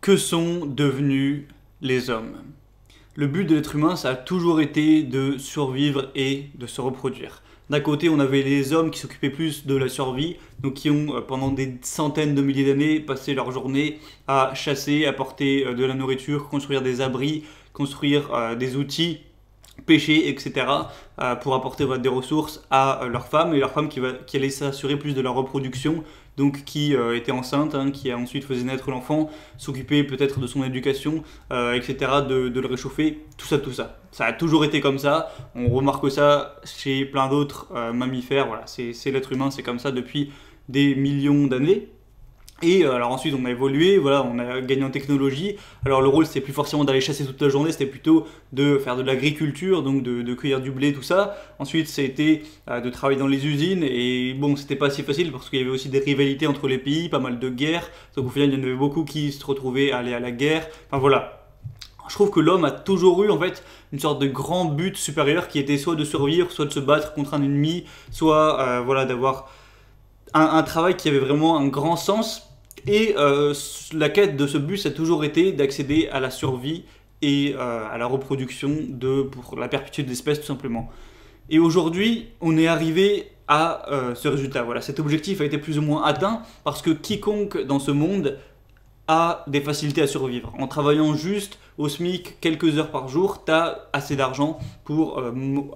que sont devenus les hommes? Le but de l'être humain, ça a toujours été de survivre et de se reproduire. D'un côté, on avait les hommes qui s'occupaient plus de la survie, donc qui ont pendant des centaines de milliers d'années passé leur journée à chasser, apporter de la nourriture, construire des abris, construire des outils, pêcher, etc. Pour apporter des ressources à leurs femmes, et leurs femmes qui allaient s'assurer plus de leur reproduction, donc qui était enceinte, qui ensuite faisait naître l'enfant, s'occuper peut-être de son éducation, etc., de le réchauffer, tout ça, tout ça. Ça a toujours été comme ça, on remarque ça chez plein d'autres mammifères, voilà, c'est l'être humain, c'est comme ça depuis des millions d'années. Et alors ensuite on a évolué, voilà, on a gagné en technologie. Alors le rôle c'était plus forcément d'aller chasser toute la journée, c'était plutôt de faire de l'agriculture, donc de cueillir du blé, tout ça. Ensuite ça a été de travailler dans les usines, et bon c'était pas si facile parce qu'il y avait aussi des rivalités entre les pays, pas mal de guerres. Donc au final il y en avait beaucoup qui se retrouvaient à aller à la guerre. Enfin voilà. Je trouve que l'homme a toujours eu en fait une sorte de grand but supérieur qui était soit de survivre, soit de se battre contre un ennemi, soit voilà, d'avoir un travail qui avait vraiment un grand sens. Et la quête de ce but, ça a toujours été d'accéder à la survie et à la reproduction pour la perpétuité de l'espèce tout simplement. Et aujourd'hui, on est arrivé à ce résultat. Voilà, cet objectif a été plus ou moins atteint parce que quiconque dans ce monde a des facilités à survivre. En travaillant juste au SMIC quelques heures par jour, tu as assez d'argent pour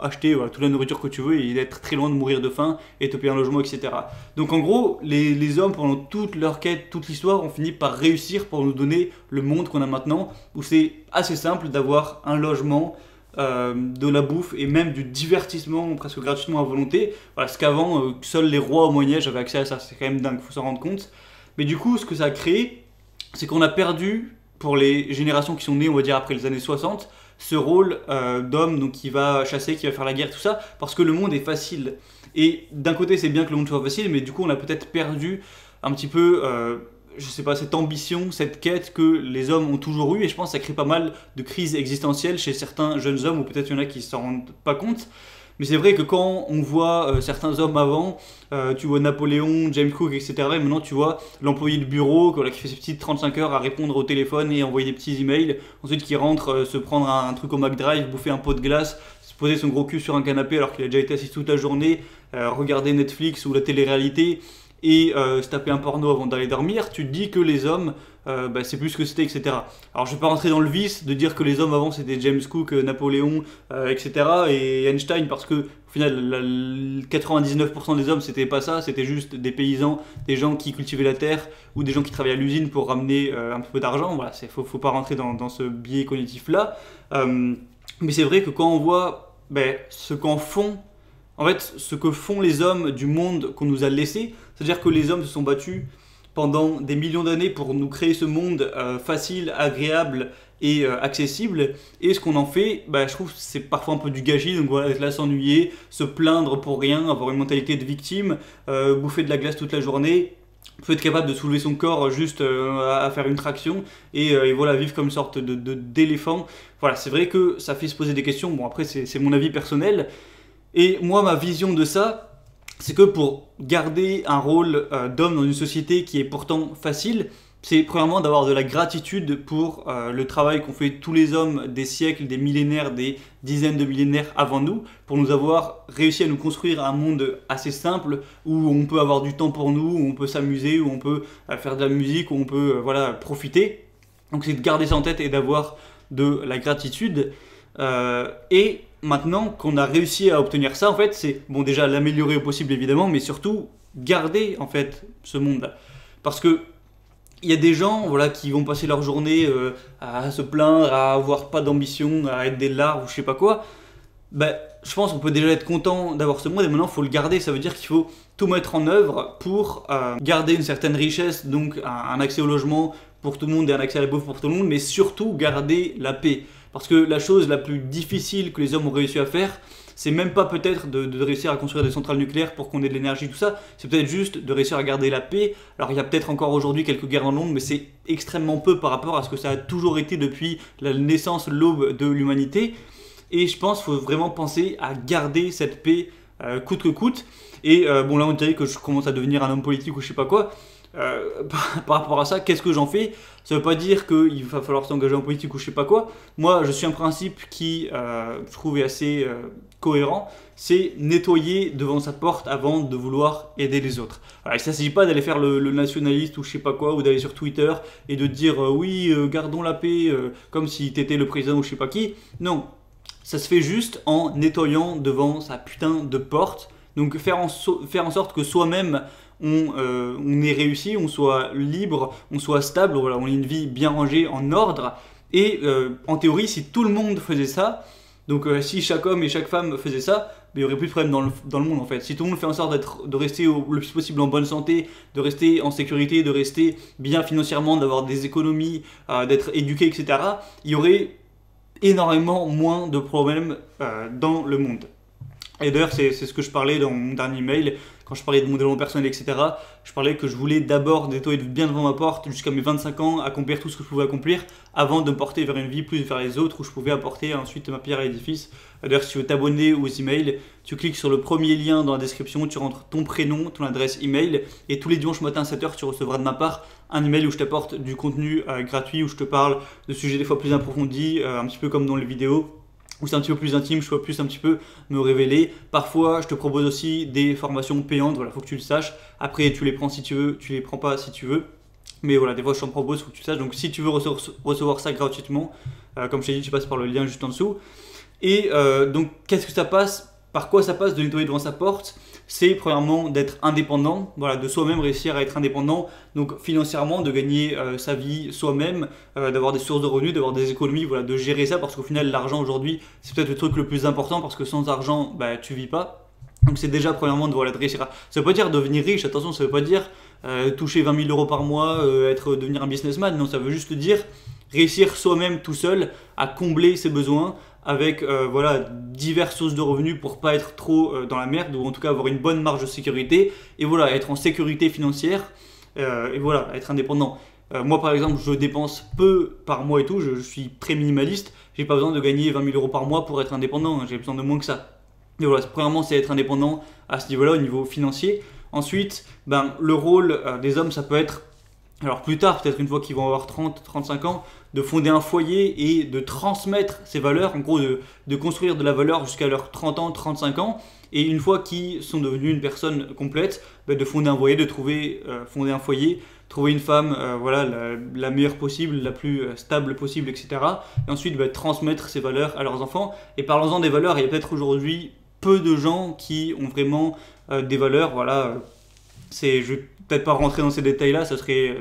acheter toute la nourriture que tu veux et être très loin de mourir de faim et te payer un logement, etc. Donc en gros, les hommes, pendant toute leur quête, toute l'histoire, ont fini par réussir pour nous donner le monde qu'on a maintenant, où c'est assez simple d'avoir un logement, de la bouffe et même du divertissement presque gratuitement à volonté. Voilà, ce qu'avant, seuls les rois au Moyen-Âge avaient accès à ça, c'est quand même dingue, il faut s'en rendre compte. Mais du coup, ce que ça a créé, c'est qu'on a perdu, pour les générations qui sont nées, on va dire après les années 60, ce rôle d'homme donc qui va chasser, qui va faire la guerre, tout ça, parce que le monde est facile. Et d'un côté, c'est bien que le monde soit facile, mais du coup, on a peut-être perdu un petit peu, je sais pas, cette ambition, cette quête que les hommes ont toujours eue, et je pense que ça crée pas mal de crises existentielles chez certains jeunes hommes, ou peut-être il y en a qui s'en rendent pas compte. Mais c'est vrai que quand on voit certains hommes avant, tu vois Napoléon, James Cook, etc. Et maintenant tu vois l'employé de bureau qui fait ses petites 35 heures à répondre au téléphone et envoyer des petits emails. Ensuite qui rentre se prendre un truc au McDrive, bouffer un pot de glace, se poser son gros cul sur un canapé alors qu'il a déjà été assis toute la journée, regarder Netflix ou la télé-réalité et se taper un porno avant d'aller dormir. Tu te dis que les hommes, c'est plus ce que c'était, etc. Alors je vais pas rentrer dans le vice de dire que les hommes avant c'était James Cook, Napoléon, etc. et Einstein, parce que au final 99% des hommes c'était pas ça, c'était juste des paysans, des gens qui cultivaient la terre ou des gens qui travaillaient à l'usine pour ramener un peu d'argent. Voilà, faut pas rentrer dans ce biais cognitif là. Mais c'est vrai que quand on voit ce qu'en font, en fait, ce que font les hommes du monde qu'on nous a laissé, c'est-à-dire que les hommes se sont battus pendant des millions d'années pour nous créer ce monde facile, agréable et accessible. Et ce qu'on en fait, je trouve que c'est parfois un peu du gâchis. Donc voilà, être là s'ennuyer, se plaindre pour rien, avoir une mentalité de victime, bouffer de la glace toute la journée, peut être capable de soulever son corps juste à faire une traction et voilà, vivre comme une sorte d'éléphant. Voilà, c'est vrai que ça fait se poser des questions. Bon, après, c'est mon avis personnel. Et moi, ma vision de ça, c'est que pour garder un rôle d'homme dans une société qui est pourtant facile, c'est premièrement d'avoir de la gratitude pour le travail qu'ont fait tous les hommes des siècles, des millénaires, des dizaines de millénaires avant nous, pour nous avoir réussi à nous construire un monde assez simple, où on peut avoir du temps pour nous, où on peut s'amuser, où on peut faire de la musique, où on peut profiter. Donc c'est de garder ça en tête et d'avoir de la gratitude. Et maintenant qu'on a réussi à obtenir ça, en fait, c'est bon déjà l'améliorer au possible évidemment, mais surtout garder en fait ce monde-là. Parce que il y a des gens qui vont passer leur journée à se plaindre, à avoir pas d'ambition, à être des larves ou je sais pas quoi. Je pense qu'on peut déjà être content d'avoir ce monde et maintenant il faut le garder. Ça veut dire qu'il faut tout mettre en œuvre pour garder une certaine richesse, donc un accès au logement pour tout le monde et un accès à la bouffe pour tout le monde, mais surtout garder la paix. Parce que la chose la plus difficile que les hommes ont réussi à faire, c'est même pas peut-être de réussir à construire des centrales nucléaires pour qu'on ait de l'énergie, tout ça, c'est peut-être juste de réussir à garder la paix. Alors il y a peut-être encore aujourd'hui quelques guerres dans le monde, mais c'est extrêmement peu par rapport à ce que ça a toujours été depuis la naissance, l'aube de l'humanité. Et je pense qu'il faut vraiment penser à garder cette paix coûte que coûte. Et bon là on dirait que je commence à devenir un homme politique ou je sais pas quoi. par rapport à ça, qu'est-ce que j'en fais? Ça veut pas dire qu'il va falloir s'engager en politique ou je sais pas quoi. Moi, je suis un principe qui, je trouve, est assez cohérent. C'est nettoyer devant sa porte avant de vouloir aider les autres. Alors, il ne s'agit pas d'aller faire le nationaliste ou je sais pas quoi, ou d'aller sur Twitter et de dire oui, gardons la paix, comme si t'étais le président ou je sais pas qui. Non, ça se fait juste en nettoyant devant sa putain de porte. Donc faire en sorte que soi-même on ait réussi, on soit libre, on soit stable, voilà, on ait une vie bien rangée, en ordre. Et en théorie, si tout le monde faisait ça, donc si chaque homme et chaque femme faisait ça, il n'y aurait plus de problème dans le monde en fait. Si tout le monde fait en sorte de rester le plus possible en bonne santé, de rester en sécurité, de rester bien financièrement, d'avoir des économies, d'être éduqué, etc., il y aurait énormément moins de problèmes dans le monde. Et d'ailleurs, c'est ce que je parlais dans mon dernier mail, quand je parlais de mon développement personnel, etc. Je parlais que je voulais d'abord nettoyer bien devant ma porte jusqu'à mes 25 ans, accomplir tout ce que je pouvais accomplir, avant de me porter vers une vie plus vers les autres, où je pouvais apporter ensuite ma pierre à l'édifice. D'ailleurs, si tu veux t'abonner aux emails, tu cliques sur le premier lien dans la description, tu rentres ton prénom, ton adresse email, et tous les dimanches matin à 7h, tu recevras de ma part un email où je t'apporte du contenu gratuit, où je te parle de sujets des fois plus approfondis, un petit peu comme dans les vidéos, où c'est un petit peu plus intime, je peux plus un petit peu me révéler. Parfois, je te propose aussi des formations payantes, voilà, faut que tu le saches. Après, tu les prends si tu veux, tu les prends pas si tu veux. Mais voilà, des fois, je t'en propose, faut que tu le saches. Donc, si tu veux recevoir ça gratuitement, comme je t'ai dit, tu passes par le lien juste en dessous. Et donc, qu'est-ce que ça passe? Par quoi ça passe de nettoyer devant sa porte? C'est premièrement d'être indépendant, voilà, de soi-même réussir à être indépendant, donc financièrement, de gagner sa vie soi-même, d'avoir des sources de revenus, d'avoir des économies, voilà, de gérer ça, parce qu'au final, l'argent aujourd'hui, c'est peut-être le truc le plus important, parce que sans argent, bah, tu vis pas. Donc c'est déjà premièrement de, voilà, de réussir à... Ça veut pas dire devenir riche, attention, ça veut pas dire toucher 20 000 euros par mois, devenir un businessman, non, ça veut juste dire réussir soi-même tout seul à combler ses besoins, avec voilà, diverses sources de revenus pour pas être trop dans la merde, ou en tout cas avoir une bonne marge de sécurité, et voilà, être en sécurité financière, et voilà, être indépendant. Moi par exemple, je dépense peu par mois et tout, je suis très minimaliste, j'ai pas besoin de gagner 20 000 euros par mois pour être indépendant, j'ai besoin de moins que ça. Et voilà, premièrement, c'est être indépendant à ce niveau-là, au niveau financier. Ensuite, ben, le rôle des hommes, ça peut être, alors plus tard, peut-être une fois qu'ils vont avoir 30, 35 ans, de fonder un foyer et de transmettre ces valeurs, en gros de construire de la valeur jusqu'à leurs 30 ans, 35 ans, et une fois qu'ils sont devenus une personne complète, bah, de fonder un foyer, de fonder un foyer, trouver une femme voilà, la meilleure possible, la plus stable possible, etc. Et ensuite bah, transmettre ces valeurs à leurs enfants. Et parlons-en des valeurs, il y a peut-être aujourd'hui peu de gens qui ont vraiment des valeurs, voilà, je vais peut-être pas rentrer dans ces détails-là,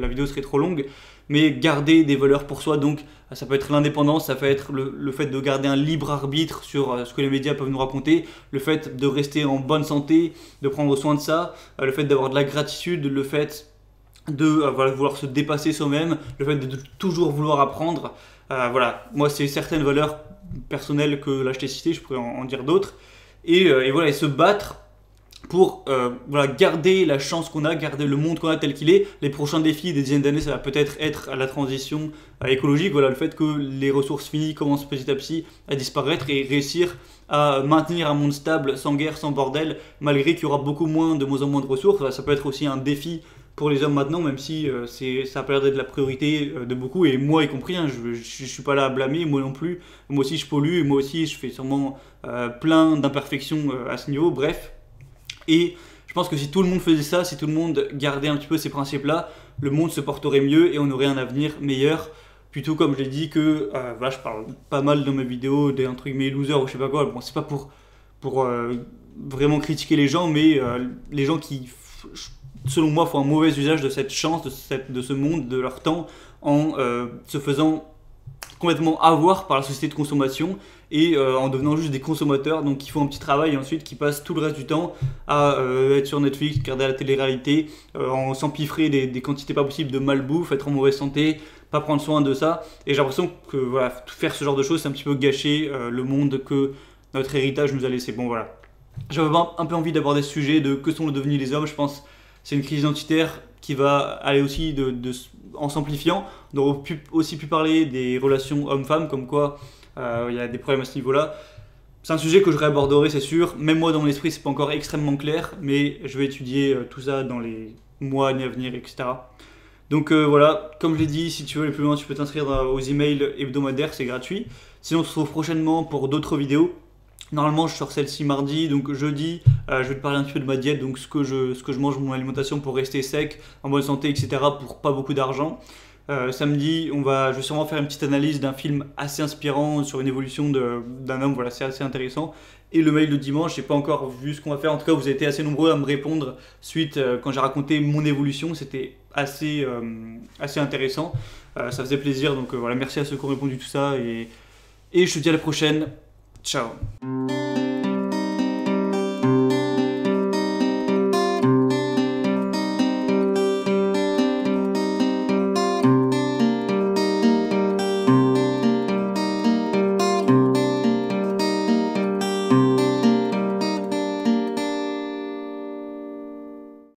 la vidéo serait trop longue, mais garder des valeurs pour soi, donc ça peut être l'indépendance, ça peut être le fait de garder un libre arbitre sur ce que les médias peuvent nous raconter, le fait de rester en bonne santé, de prendre soin de ça, le fait d'avoir de la gratitude, le fait de voilà, vouloir se dépasser soi-même, le fait de toujours vouloir apprendre. Voilà, moi c'est certaines valeurs personnelles que là je t'ai citées, je pourrais en dire d'autres, et voilà, et se battre pour voilà, garder la chance qu'on a, garder le monde qu'on a tel qu'il est. Les prochains défis des dizaines d'années, ça va peut-être être la transition écologique, voilà, le fait que les ressources finies commencent petit à petit à disparaître et réussir à maintenir un monde stable, sans guerre, sans bordel, malgré qu'il y aura beaucoup moins, de moins en moins de ressources. Ça peut être aussi un défi pour les hommes maintenant, même si ça a pas l'air d'être la priorité de beaucoup, et moi y compris, hein, je suis pas là à blâmer, moi non plus, moi aussi je pollue, et moi aussi je fais sûrement plein d'imperfections à ce niveau, bref. Et je pense que si tout le monde faisait ça, si tout le monde gardait un petit peu ces principes-là, le monde se porterait mieux et on aurait un avenir meilleur. Plutôt comme je l'ai dit que, voilà, je parle pas mal dans mes vidéos des entre guillemets losers ou je sais pas quoi. Bon, c'est pas pour vraiment critiquer les gens, mais les gens qui, selon moi, font un mauvais usage de cette chance, de ce monde, de leur temps, en se faisant complètement avoir par la société de consommation et en devenant juste des consommateurs, donc qui font un petit travail et ensuite qui passent tout le reste du temps à être sur Netflix, regarder la télé-réalité, en s'empiffrer des quantités pas possibles de malbouffe, être en mauvaise santé, pas prendre soin de ça. Et j'ai l'impression que voilà, faire ce genre de choses, c'est un petit peu gâcher le monde que notre héritage nous a laissé. Bon voilà. J'avais un peu envie d'aborder ce sujet de que sont devenus les hommes. Je pense que c'est une crise identitaire qui va aller aussi en s'amplifiant. On aurait aussi pu parler des relations hommes-femmes, comme quoi il y a des problèmes à ce niveau-là. C'est un sujet que je réaborderai, c'est sûr. Même moi, dans mon esprit, c'est pas encore extrêmement clair, mais je vais étudier tout ça dans les mois, années à venir, etc. Donc voilà, comme je l'ai dit, si tu veux aller plus loin, tu peux t'inscrire aux emails hebdomadaires, c'est gratuit. Sinon, on se retrouve prochainement pour d'autres vidéos. Normalement, je sors celle-ci mardi, donc jeudi, je vais te parler un petit peu de ma diète, donc ce que je mange, mon alimentation pour rester sec, en bonne santé, etc., pour pas beaucoup d'argent. Samedi, je vais sûrement faire une petite analyse d'un film assez inspirant sur une évolution d'un homme, voilà, c'est assez intéressant. Et le mail de dimanche, j'ai pas encore vu ce qu'on va faire, en tout cas vous avez été assez nombreux à me répondre suite quand j'ai raconté mon évolution, c'était assez intéressant, ça faisait plaisir, donc voilà, merci à ceux qui ont répondu tout ça, et je te dis à la prochaine, ciao.